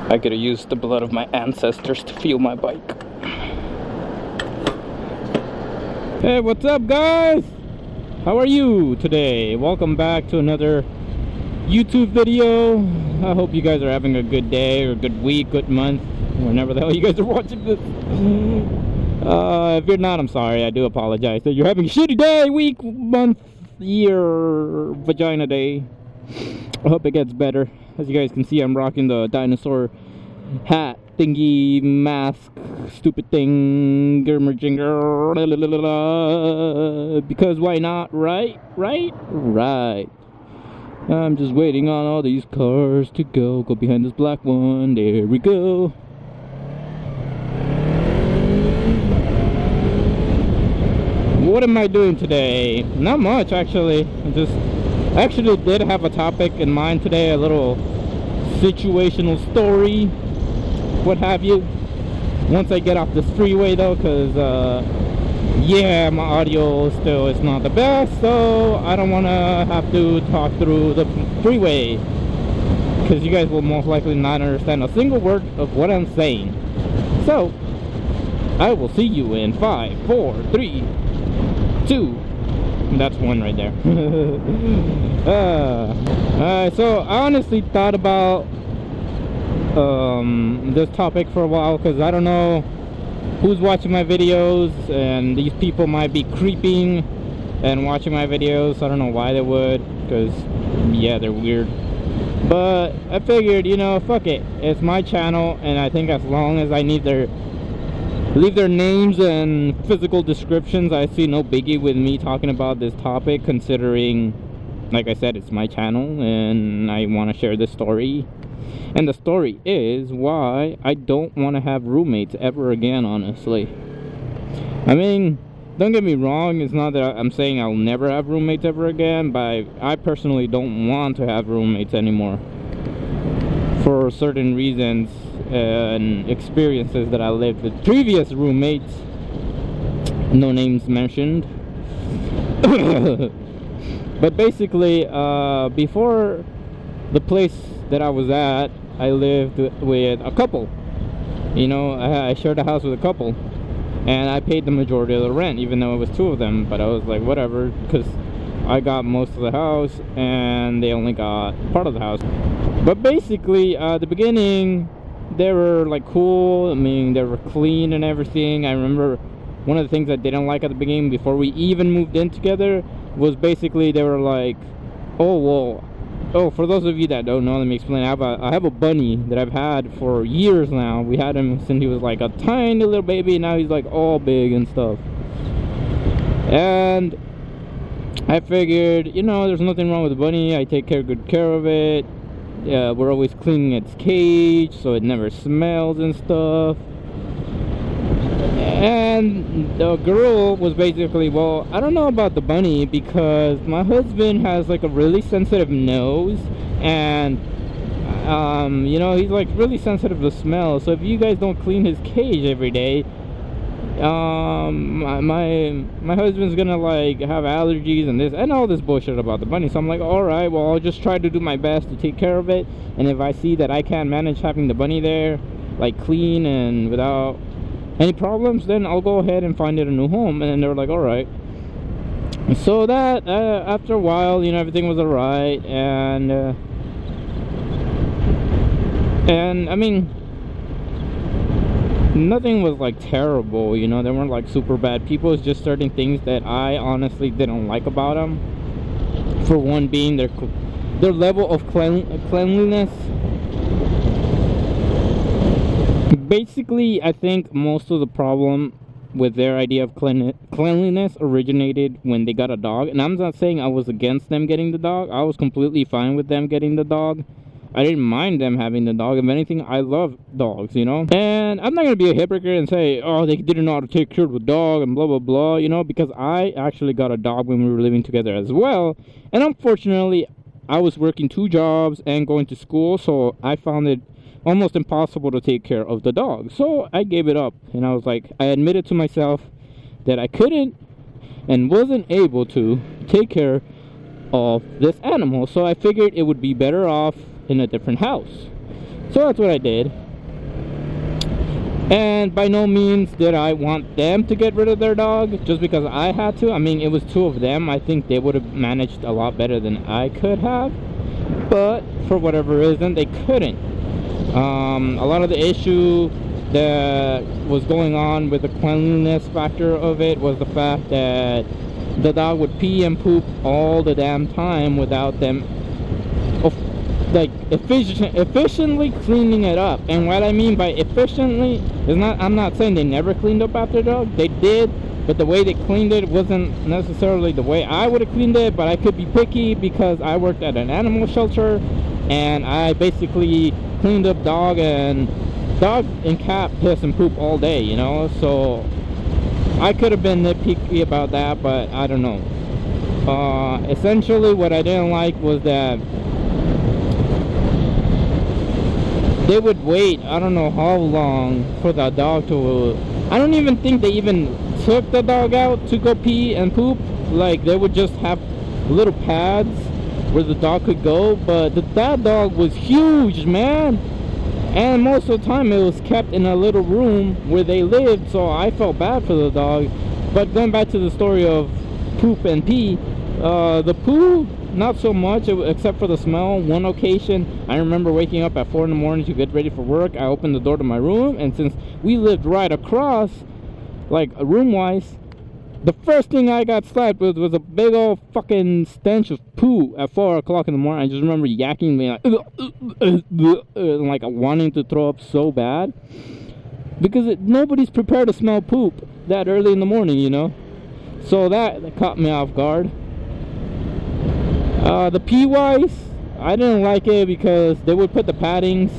I could have used the blood of my ancestors to fuel my bike. Hey, what's up, guys? How are you today? Welcome back to another YouTube video. I hope you guys are having a good day or good week, good month, whenever the hell you guys are watching this. If you're not, I'm sorry. I do apologize that you're having a shitty day, week, month, year, vagina day. I hope it gets better. As you guys can see, I'm rocking the dinosaur hat thingy, mask, stupid thing, gurmer jinger, because why not, right? I'm just waiting on all these cars to go behind this black one. There we go. What am I doing today? Not much, actually. I actually did have a topic in mind today, a little situational story, what have you, once I get off this freeway though, because yeah, my audio still is not the best, so I don't want to have to talk through the freeway, because you guys will most likely not understand a single word of what I'm saying. So I will see you in 5, 4, 3, 2. That's one right there. So I honestly thought about this topic for a while, because I don't know who's watching my videos, and these people might be creeping and watching my videos. I don't know why they would, because yeah, they're weird. But I figured, you know, fuck it, it's my channel, and I think as long as I leave their names and physical descriptions, I see no biggie with me talking about this topic, considering, like I said, it's my channel and I want to share this story. And the story is why I don't want to have roommates ever again, honestly. I mean, don't get me wrong, it's not that I'm saying I'll never have roommates ever again, but I personally don't want to have roommates anymore, for certain reasons and experiences that I lived with previous roommates, no names mentioned. But basically, before the place that I was at, I lived with a couple. You know, I shared a house with a couple, and I paid the majority of the rent, even though it was two of them. But I was like, whatever, because I got most of the house and they only got part of the house. But basically, the beginning, they were like cool. I mean, they were clean and everything. I remember one of the things I didn't like at the beginning, before we even moved in together, was basically they were like, oh, for those of you that don't know, let me explain. I have a bunny that I've had for years now. We had him since he was like a tiny little baby, and now he's like all big and stuff. And I figured, you know, there's nothing wrong with the bunny. I take good care of it. We're always cleaning its cage so it never smells and stuff. And the girl was basically, well, I don't know about the bunny, because my husband has like a really sensitive nose, and you know, he's like really sensitive to smell. So if you guys don't clean his cage every day, my husband's gonna like have allergies and this and all this bullshit about the bunny. So I'm like, alright, well, I'll just try to do my best to take care of it, and if I see that I can't manage having the bunny there, like clean and without any problems, then I'll go ahead and find it a new home. And then they were like, alright. So that after a while, you know, everything was alright, and I mean, nothing was like terrible, you know. They weren't like super bad people. It's just certain things that I honestly didn't like about them. For one being their level of cleanliness. Basically, I think most of the problem with their idea of cleanliness originated when they got a dog. And I'm not saying I was against them getting the dog. I was completely fine with them getting the dog. I didn't mind them having the dog. If anything, I love dogs, you know. And I'm not going to be a hypocrite and say, oh, they didn't know how to take care of the dog and blah, blah, blah, you know, because I actually got a dog when we were living together as well. And unfortunately, I was working 2 jobs and going to school, so I found it almost impossible to take care of the dog. So I gave it up, and I was like, I admitted to myself that I couldn't and wasn't able to take care of this animal. So I figured it would be better off in a different house. So that's what I did. And by no means did I want them to get rid of their dog just because I had to. I mean, it was two of them. I think they would have managed a lot better than I could have. But for whatever reason, they couldn't. A lot of the issue that was going on with the cleanliness factor of it was the fact that the dog would pee and poop all the damn time without them like efficiently cleaning it up. And what I mean by efficiently is not, I'm not saying they never cleaned up after the dog. They did, but the way they cleaned it wasn't necessarily the way I would have cleaned it. But I could be picky because I worked at an animal shelter and I basically cleaned up dog and cat piss and poop all day, you know. So I could have been nitpicky about that, but I don't know. Essentially what I didn't like was that they would wait, I don't know how long, for the dog to... I don't even think they even took the dog out to go pee and poop. Like, they would just have little pads where the dog could go. But that dog was huge, man. And most of the time it was kept in a little room where they lived, so I felt bad for the dog. But going back to the story of poop and pee, the poo, not so much, except for the smell. One occasion, I remember waking up at 4 in the morning to get ready for work. I opened the door to my room, and since we lived right across, like room-wise, the first thing I got slapped with was a big old fucking stench of poo at 4 o'clock in the morning. I just remember yakking, being like wanting to throw up so bad. Because nobody's prepared to smell poop that early in the morning, you know? So that caught me off guard. The pee-wise, I didn't like it because they would put the paddings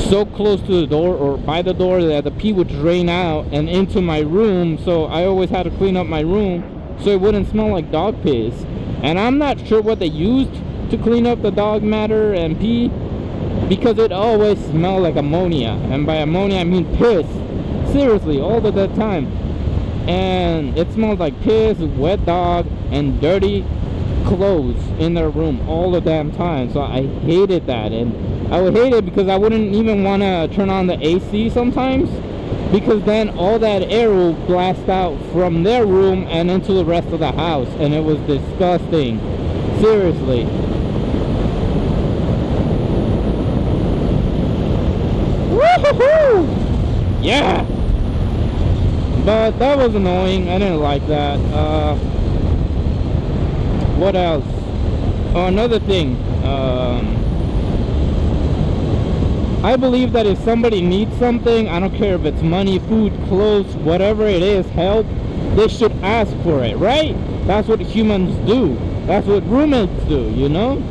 so close to the door or by the door that the pee would drain out and into my room. So I always had to clean up my room so it wouldn't smell like dog piss. And I'm not sure what they used to clean up the dog matter and pee, because it always smelled like ammonia. And by ammonia I mean piss. Seriously, all of the time. And it smelled like piss, wet dog, and dirty clothes in their room all the damn time. So I hated that, and I would hate it because I wouldn't even want to turn on the AC sometimes, because then all that air will blast out from their room and into the rest of the house, and it was disgusting. Seriously. Woo-hoo-hoo! Yeah! But that was annoying. I didn't like that. What else? Oh, another thing. I believe that if somebody needs something, I don't care if it's money, food, clothes, whatever it is, help, they should ask for it, right? That's what humans do. That's what roommates do, you know?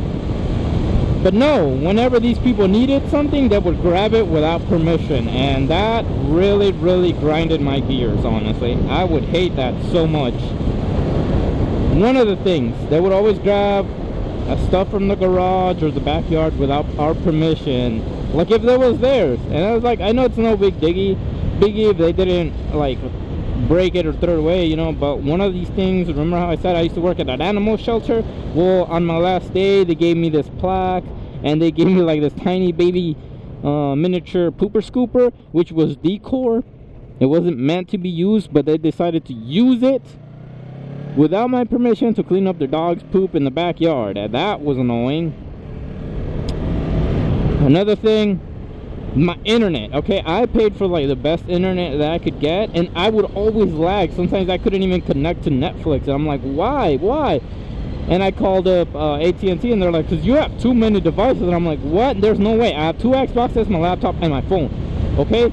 But no, whenever these people needed something, they would grab it without permission. And that really, really grinded my gears, honestly. I would hate that so much. One of the things, they would always grab stuff from the garage or the backyard without our permission, like if it was theirs. And I was like, I know it's no biggie if they didn't like break it or throw it away, you know. But one of these things, remember how I said I used to work at an animal shelter? Well, on my last day they gave me this plaque, and they gave me like this tiny baby miniature pooper scooper, which was decor. It wasn't meant to be used, but they decided to use it without my permission to clean up their dog's poop in the backyard. And that was annoying. Another thing, my internet. Okay, I paid for like the best internet that I could get, and I would always lag. Sometimes I couldn't even connect to Netflix, and I'm like, why? And I called up AT&T, and they're like, because you have too many devices. And I'm like, what? There's no way. I have 2 Xboxes, my laptop, and my phone. Okay,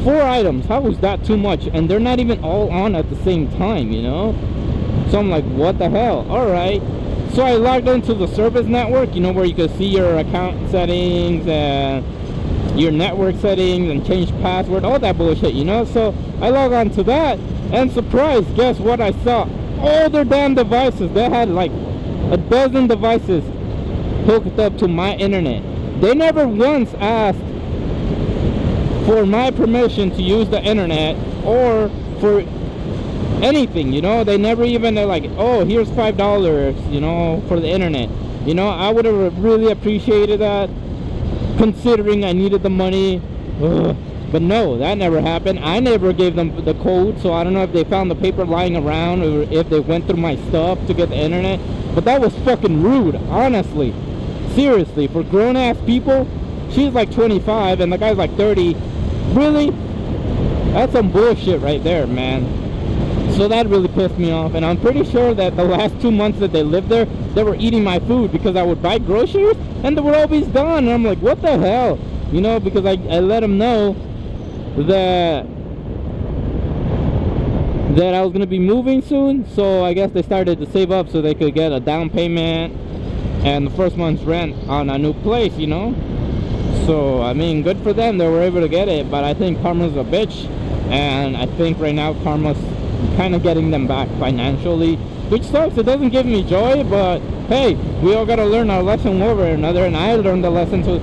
4 items. How is that too much? And they're not even all on at the same time, you know? So I'm like, what the hell? Alright. So I logged into the service network, you know, where you can see your account settings and your network settings and change password, all that bullshit, you know. So I log on to that, and surprise, guess what I saw? All their damn devices. They had like a dozen devices hooked up to my internet. They never once asked for my permission to use the internet or for anything, you know. They never even, they're like, oh, here's $5, you know, for the internet. You know, I would have really appreciated that. considering I needed the money. Ugh. But no, that never happened. I never gave them the code, so I don't know if they found the paper lying around or if they went through my stuff to get the internet. But that was fucking rude, honestly. Seriously, for grown-ass people. She's like 25 and the guy's like 30. Really? That's some bullshit right there, man. So that really pissed me off. And I'm pretty sure that the last 2 months that they lived there, they were eating my food because I would buy groceries and they were always gone. And I'm like, what the hell? You know, because I let them know that I was going to be moving soon. So I guess they started to save up so they could get a down payment and the first month's rent on a new place, you know. So I mean, good for them, they were able to get it. But I think karma's a bitch, and I think right now karma's kind of getting them back financially, which sucks. It doesn't give me joy, but hey, we all gotta learn our lesson one way or another, and I learned the lesson. So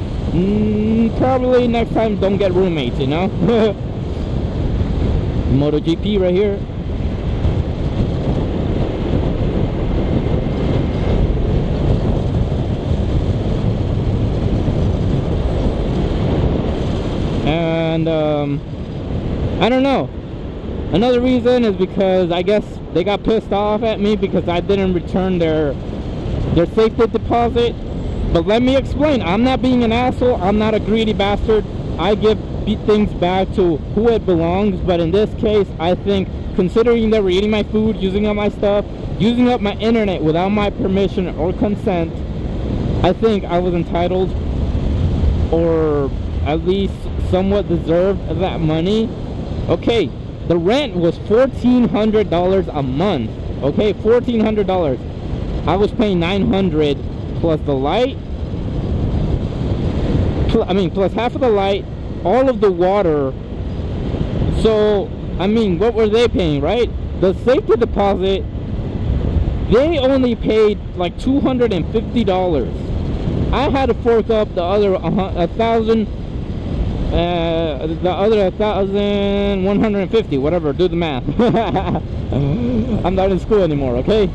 probably next time don't get roommates, you know. MotoGP right here. And I don't know, another reason is because I guess they got pissed off at me because I didn't return their safety deposit. But let me explain, I'm not being an asshole, I'm not a greedy bastard. I give things back to who it belongs. But in this case, I think considering they were eating my food, using up my stuff, using up my internet without my permission or consent, I think I was entitled, or at least somewhat deserved that money. Okay, the rent was $1,400 a month. Okay, $1,400. I was paying $900 plus the light. Plus half of the light, all of the water. So, I mean, what were they paying, right? The safety deposit, they only paid like $250. I had to fork up the other $1,150, whatever, do the math. I'm not in school anymore, okay?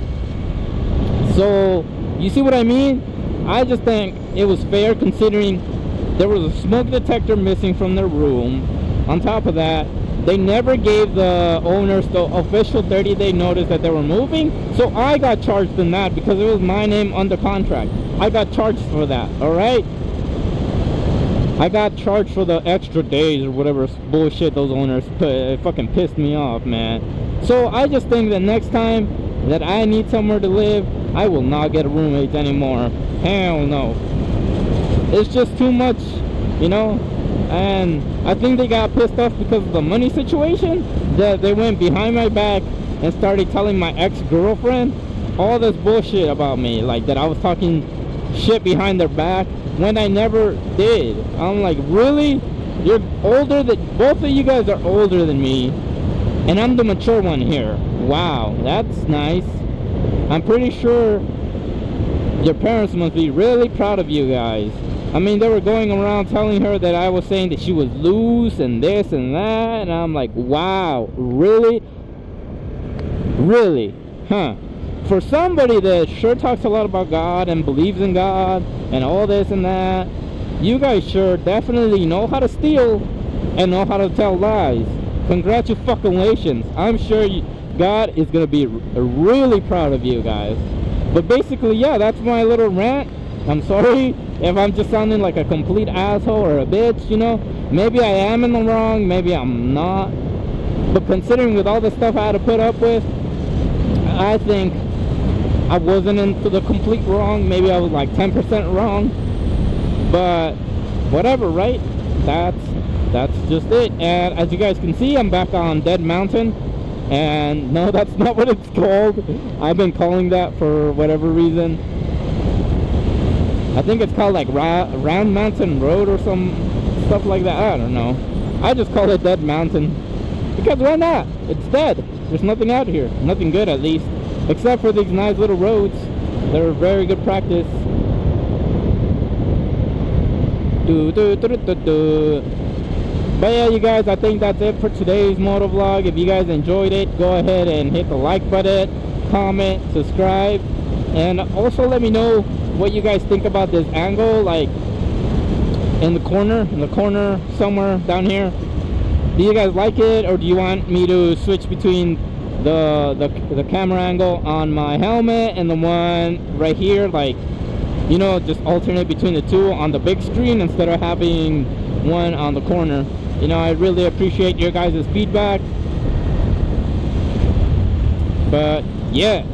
So, you see what I mean? I just think it was fair considering there was a smoke detector missing from their room. On top of that, they never gave the owners the official 30-day notice that they were moving. So I got charged in that because it was my name under contract. I got charged for that, alright? I got charged for the extra days or whatever bullshit those owners put. It fucking pissed me off, man. So I just think that next time that I need somewhere to live, I will not get roommates anymore. Hell no. It's just too much, you know. And I think they got pissed off because of the money situation, that they went behind my back and started telling my ex-girlfriend all this bullshit about me, like that I was talking shit behind their back when I never did. I'm like, really? You're older than, both of you guys are older than me, and I'm the mature one here. Wow, that's nice. I'm pretty sure your parents must be really proud of you guys. I mean, they were going around telling her that I was saying that she was loose and this and that, and I'm like, wow, really? Really? Huh? For somebody that sure talks a lot about God and believes in God and all this and that, you guys sure definitely know how to steal and know how to tell lies. Congratulations. I'm sure God is going to be really proud of you guys. But basically, yeah, that's my little rant. I'm sorry if I'm just sounding like a complete asshole or a bitch, you know. Maybe I am in the wrong, maybe I'm not. But considering with all the stuff I had to put up with, I think I wasn't into the complete wrong. Maybe I was like 10% wrong. But whatever, right? That's just it. And as you guys can see, I'm back on Dead Mountain. And no, that's not what it's called. I've been calling that for whatever reason. I think it's called like Round Mountain Road or some stuff like that. I don't know. I just call it Dead Mountain. Because why not? It's dead. There's nothing out here. Nothing good, at least. Except for these nice little roads. They're very good practice. But yeah, you guys, I think that's it for today's motovlog. If you guys enjoyed it, go ahead and hit the like button, comment, subscribe, and also let me know what you guys think about this angle. Like, in the corner somewhere down here. Do you guys like it, or do you want me to switch between the camera angle on my helmet and the one right here, like, you know, just alternate between the two on the big screen instead of having one on the corner? You know, I really appreciate your guys' feedback. But yeah,